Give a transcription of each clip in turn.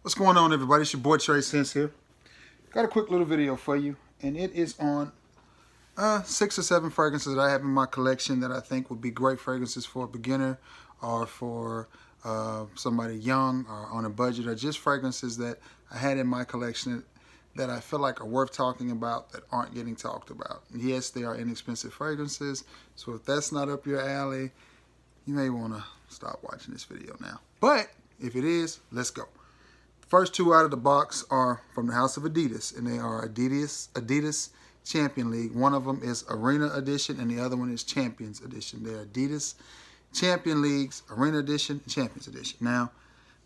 What's going on, everybody? It's your boy Trey Sense here. Got a quick little video for you, and it is on 6 or 7 fragrances that I have in my collection that I think would be great fragrances for a beginner or for somebody young or on a budget, or just fragrances that I had in my collection that I feel like are worth talking about that aren't getting talked about. And yes, they are inexpensive fragrances, so if that's not up your alley, you may want to stop watching this video now. But if it is, let's go. First two out of the box are from the house of Adidas, and they are Adidas Champion League. One of them is Arena Edition, and the other one is Champions Edition. They're Adidas Champion Leagues, Arena Edition, and Champions Edition. Now,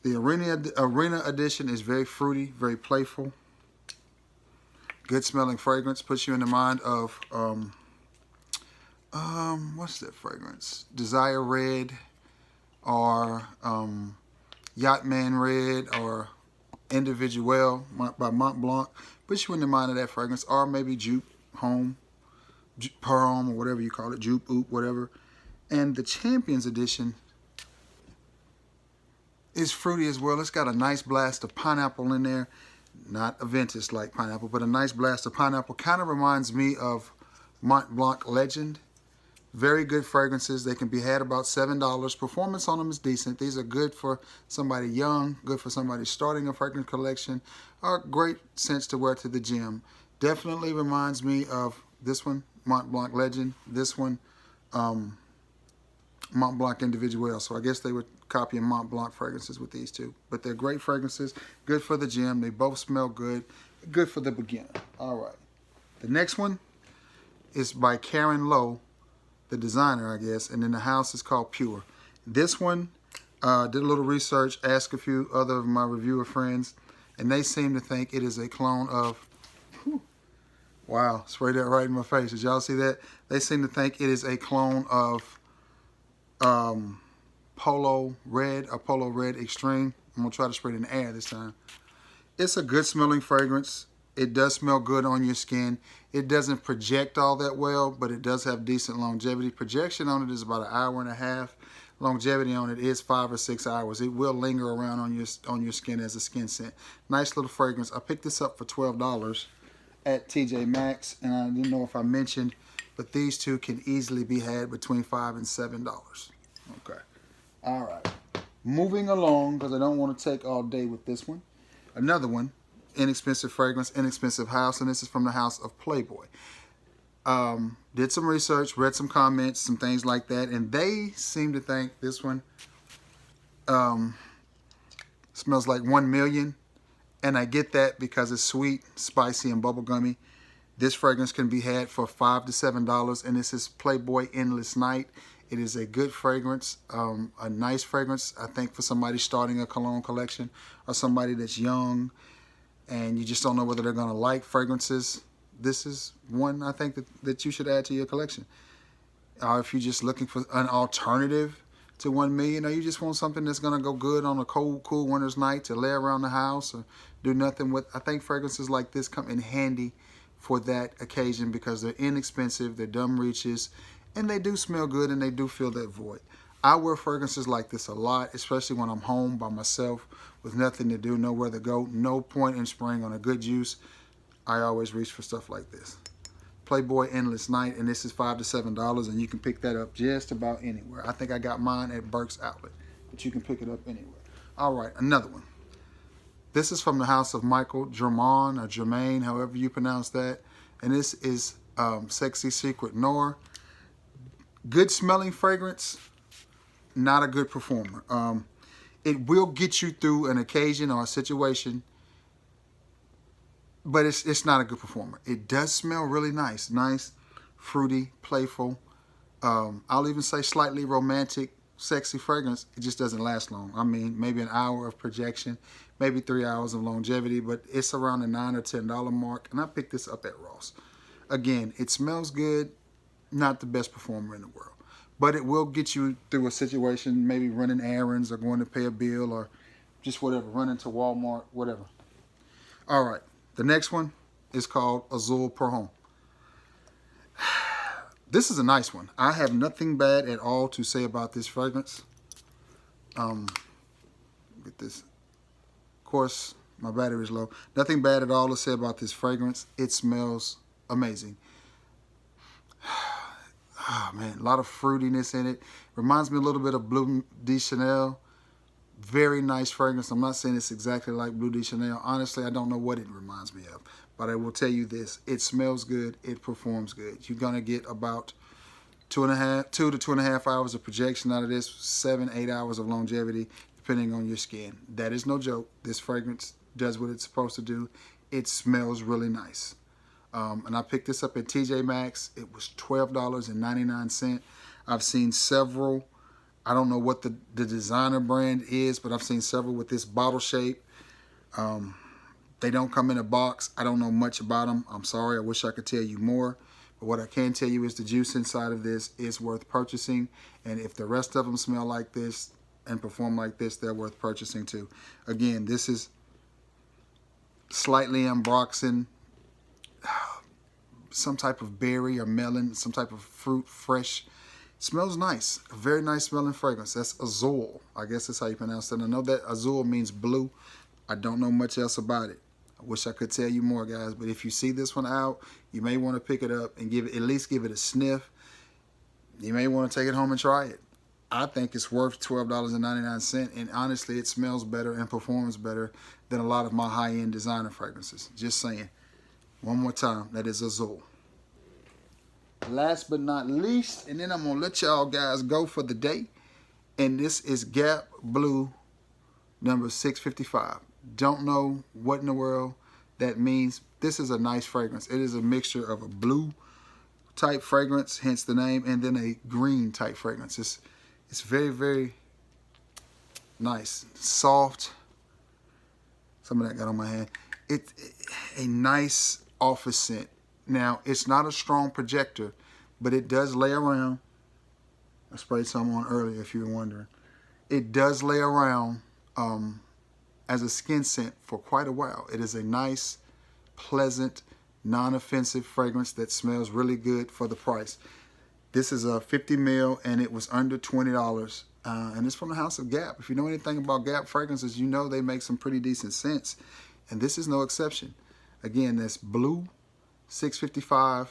the Arena Edition is very fruity, very playful, good smelling fragrance. Puts you in the mind of, what's that fragrance? Desire Red, or Yachtman Red, or Individuel by Mont Blanc. Puts you in the mind of that fragrance, or maybe Jupe Home, Per Home, or whatever you call it, Jupe, Oop, whatever. And the Champions Edition is fruity as well. It's got a nice blast of pineapple in there. Not Aventus like pineapple, but a nice blast of pineapple. Kind of reminds me of Mont Blanc Legend. Very good fragrances. They can be had about $7. Performance on them is decent. These are good for somebody young, good for somebody starting a fragrance collection, or great scents to wear to the gym. Definitely reminds me of this one, Mont Blanc Legend. This one, Mont Blanc Individuel. So I guess they were copying Mont Blanc fragrances with these two. But they're great fragrances, good for the gym. They both smell good, good for the beginner. All right. The next one is by Karen Lowe, the designer, I guess, and then the house is called Pure. This one, did a little research, asked a few other of my reviewer friends, and they seem to think it is a clone of, wow, sprayed that right in my face. Did y'all see that? They seem to think it is a clone of Polo Red, or Polo Red Extreme. I'm gonna try to spray it in the air this time. It's a good smelling fragrance. It does smell good on your skin. It doesn't project all that well, but it does have decent longevity. Projection on it is about 1.5 hours. Longevity on it is 5 or 6 hours. It will linger around on your skin as a skin scent. Nice little fragrance. I picked this up for $12 at TJ Maxx, and I didn't know if I mentioned, but these two can easily be had between $5 and $7. Okay. All right. Moving along, because I don't want to take all day with this one. Another one. Inexpensive fragrance, inexpensive house, and this is from the house of Playboy. Did some research, read some comments, some things like that, and they seem to think this one smells like 1 million, and I get that because it's sweet, spicy, and bubblegummy. This fragrance can be had for $5 to $7, and this is Playboy Endless Night. It is a good fragrance, a nice fragrance, I think, for somebody starting a cologne collection, or somebody that's young and you just don't know whether they're going to like fragrances. This is one I think that you should add to your collection. If you're just looking for an alternative to 1 million, or you just want something that's going to go good on a cold, cool winter's night to lay around the house or do nothing with, I think fragrances like this come in handy for that occasion because they're inexpensive, they're dumb reaches, and they do smell good and they do fill that void. I wear fragrances like this a lot, especially when I'm home by myself with nothing to do, nowhere to go, no point in spraying on a good juice. I always reach for stuff like this. Playboy Endless Night, and this is $5 to $7, and you can pick that up just about anywhere. I think I got mine at Burke's Outlet, but you can pick it up anywhere. All right, another one. This is from the house of Michael Germain, or Germain, however you pronounce that, and this is Sexy Secret Noir. Good smelling fragrance. Not a good performer. It will get you through an occasion or a situation, but it's not a good performer. It does smell really nice. Nice, fruity, playful. I'll even say slightly romantic, sexy fragrance. It just doesn't last long. I mean, maybe an hour of projection, maybe 3 hours of longevity, but it's around the $9 or $10 mark, and I picked this up at Ross. Again, it smells good, not the best performer in the world. But it will get you through a situation, maybe running errands or going to pay a bill or just whatever, running to Walmart, whatever. All right, the next one is called Azul Per Home. This is a nice one. I have nothing bad at all to say about this fragrance. Get this course, my battery is low. Nothing bad at all to say about this fragrance. It smells amazing. Oh man, a lot of fruitiness in it. Reminds me a little bit of Bleu de Chanel. Very nice fragrance. I'm not saying it's exactly like Bleu de Chanel. Honestly, I don't know what it reminds me of. But I will tell you this. It smells good. It performs good. You're going to get about 2 to 2.5 hours of projection out of this. 7-8 hours of longevity, depending on your skin. That is no joke. This fragrance does what it's supposed to do. It smells really nice. And I picked this up at TJ Maxx. It was $12.99. I've seen several. I don't know what the designer brand is, but I've seen several with this bottle shape. They don't come in a box. I don't know much about them. I'm sorry. I wish I could tell you more. But what I can tell you is the juice inside of this is worth purchasing. And if the rest of them smell like this and perform like this, they're worth purchasing too. Again, this is slightly ambroxan, some type of berry or melon, some type of fruit, fresh. Smells nice. A very nice smelling fragrance. That's Azul. I guess that's how you pronounce it. I know that Azul means blue. I don't know much else about it. I wish I could tell you more, guys. But if you see this one out, you may want to pick it up and at least give it a sniff. You may want to take it home and try it. I think it's worth $12.99. And honestly, it smells better and performs better than a lot of my high-end designer fragrances. Just saying. One more time. That is Azul. Last but not least, and then I'm going to let y'all guys go for the day. And this is Gap Blue number 655. Don't know what in the world that means. This is a nice fragrance. It is a mixture of a blue type fragrance, hence the name, and then a green type fragrance. It's very, very nice. Soft. Some of that got on my hand. It's a nice office scent. Now, it's not a strong projector, but it does lay around. I sprayed some on earlier if you were wondering. It does lay around as a skin scent for quite a while. It is a nice, pleasant, non-offensive fragrance that smells really good for the price. This is a 50 ml and it was under $20. And it's from the House of Gap. If you know anything about Gap fragrances, you know they make some pretty decent scents. And this is no exception. Again, that's Blue 655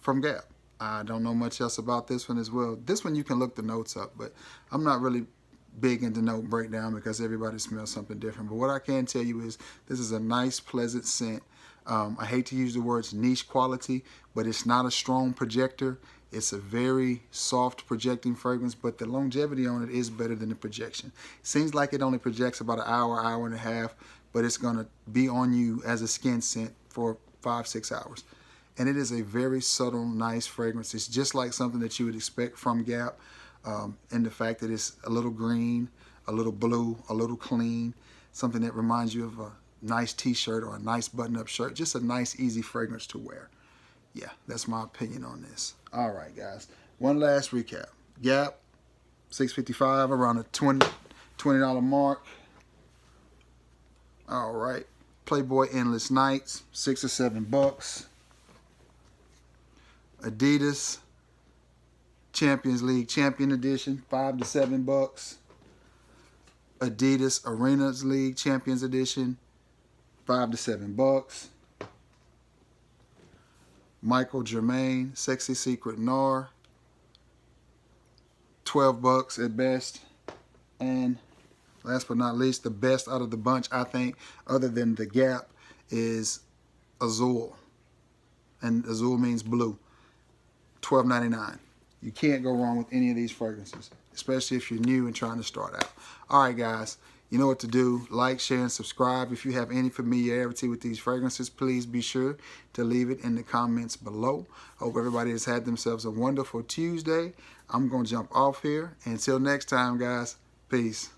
from Gap. I don't know much else about this one as well. This one you can look the notes up, but I'm not really big into note breakdown because everybody smells something different. But what I can tell you is this is a nice, pleasant scent. I hate to use the words niche quality, but it's not a strong projector. It's a very soft projecting fragrance, but the longevity on it is better than the projection. Seems like it only projects about an hour, hour and a half, but it's going to be on you as a skin scent for 5-6 hours. And it is a very subtle, nice fragrance. It's just like something that you would expect from Gap. And the fact that it's a little green, a little blue, a little clean, something that reminds you of a nice t-shirt or a nice button-up shirt. Just a nice, easy fragrance to wear. Yeah, that's my opinion on this. All right, guys. One last recap. Gap, $6.55, around a $20 mark. All right. Playboy Endless Nights, $6 or $7. Adidas Champions League Champion Edition, $5 to $7. Adidas Arenas League Champions Edition, $5 to $7. Michael Germain Sexy Secret Noir, $12 at best. And last but not least, the best out of the bunch, I think, other than the Gap, is Azul. And Azul means blue. $12.99. You can't go wrong with any of these fragrances, especially if you're new and trying to start out. All right, guys, you know what to do. Like, share, and subscribe. If you have any familiarity with these fragrances, please be sure to leave it in the comments below. Hope everybody has had themselves a wonderful Tuesday. I'm going to jump off here. Until next time, guys, peace.